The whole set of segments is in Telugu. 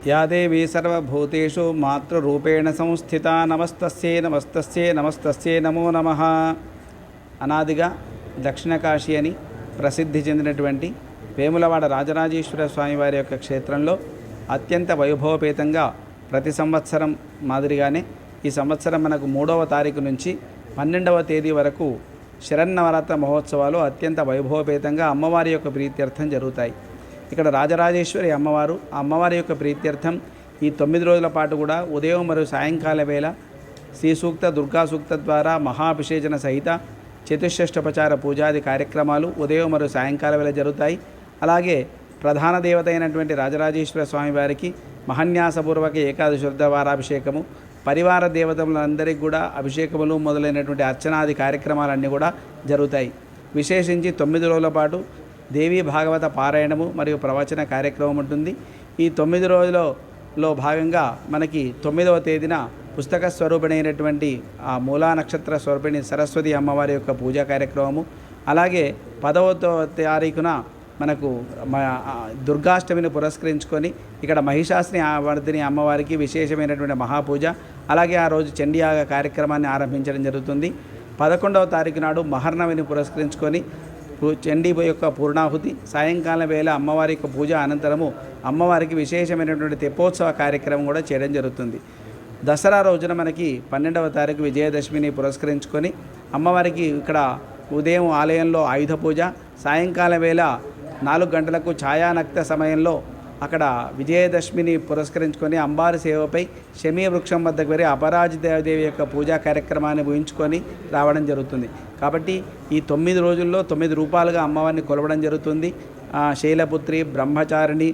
या देवी सर्वभूतेषु मातृरूपेण संस्थिता नमस्तस्यै नमस्तस्यै नमस्तस्यै नमो नमः. అనాదిగా దక్షిణ కాశీ అని ప్రసిద్ధి చెందినటువంటి వేములవాడ రాజరాజేశ్వర స్వామి వారి యొక్క క్షేత్రంలో అత్యంత వైభవపేతంగా ప్రతి సంవత్సరం మాదిరిగానే ఈ సంవత్సరం మనకు 3వ తారీఖు నుంచి 12వ తేదీ వరకు శరన్నవరాత్రి మహోత్సవాలు అత్యంత వైభవపేతంగా అమ్మవారి యొక్క ప్రీత్యర్థం జరుగుతాయి. ఇక్కడ రాజరాజేశ్వరి అమ్మవారు, ఆ అమ్మవారి యొక్క ప్రీత్యర్థం ఈ 9 రోజుల పాటు కూడా ఉదయం మరియు సాయంకాల వేళ శ్రీ సూక్త దుర్గా సూక్త ద్వారా మహాభిషేచన సహిత చతుషష్ఠోపచార పూజాది కార్యక్రమాలు ఉదయం మరియు సాయంకాల వేళ జరుగుతాయి. అలాగే ప్రధాన దేవత అయినటువంటి రాజరాజేశ్వర స్వామి వారికి మహాన్యాసపూర్వక ఏకాదశి వారాభిషేకము, పరివార దేవతలందరికీ కూడా అభిషేకములు మొదలైనటువంటి అర్చనాది కార్యక్రమాలన్నీ కూడా జరుగుతాయి. విశేషించి 9 రోజుల పాటు దేవీ భాగవత పారాయణము మరియు ప్రవచన కార్యక్రమం ఉంటుంది. ఈ 9 రోజులలో భాగంగా మనకి 9వ తేదీన పుస్తక స్వరూపిణి అయినటువంటి ఆ మూలా నక్షత్ర స్వరూపిణి సరస్వతి అమ్మవారి యొక్క పూజా కార్యక్రమము, అలాగే 10వ తారీఖున మనకు దుర్గాష్టమిని పురస్కరించుకొని ఇక్కడ మహిషాసుని వర్ధిని అమ్మవారికి విశేషమైనటువంటి మహాపూజ, అలాగే ఆ రోజు చండీయాగ కార్యక్రమాన్ని ఆరంభించడం జరుగుతుంది. 11వ తారీఖు నాడు మహర్నవిని పురస్కరించుకొని చండీ యొక్క పూర్ణాహుతి, సాయంకాలం వేళ అమ్మవారి యొక్క పూజ అనంతరము అమ్మవారికి విశేషమైనటువంటి తెప్పోత్సవ కార్యక్రమం కూడా చేయడం జరుగుతుంది. దసరా రోజున మనకి 12వ తారీఖు విజయదశమిని పురస్కరించుకొని అమ్మవారికి ఇక్కడ ఉదయం ఆలయంలో ఆయుధ పూజ, సాయంకాలం వేళ 4 గంటలకు ఛాయానక్త సమయంలో అక్కడ విజయదశమిని పురస్కరించుకొని అంబారి సేవపై శమీ వృక్షం వద్దకు వెళ్ళి అపరాజితాదేవి యొక్క పూజా కార్యక్రమాన్ని ఊహించుకొని రావడం జరుగుతుంది. కాబట్టి ఈ 9 రోజుల్లో 9 రూపాలుగా అమ్మవారిని కొలవడం జరుగుతుంది. శైలపుత్రి, బ్రహ్మచారిణి,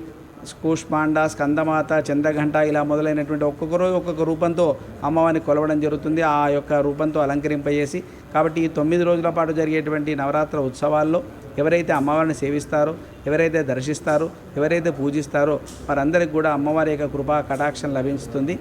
కూష్మాండ, స్కందమాత, చంద్రఘంట ఇలా మొదలైనటువంటి ఒక్కొక్క రోజు ఒక్కొక్క రూపంతో అమ్మవారిని కొలవడం జరుగుతుంది, ఆ యొక్క రూపంతో అలంకరింపజేసి. కాబట్టి ఈ 9 రోజుల పాటు జరిగేటువంటి నవరాత్రి ఉత్సవాల్లో ఎవరైతే అమ్మవారిని సేవిస్తారో, ఎవరైతే దర్శిస్తారో, ఎవరైతే పూజిస్తారో వారందరికీ కూడా అమ్మవారి యొక్క కృపా కటాక్షం లభిస్తుంది.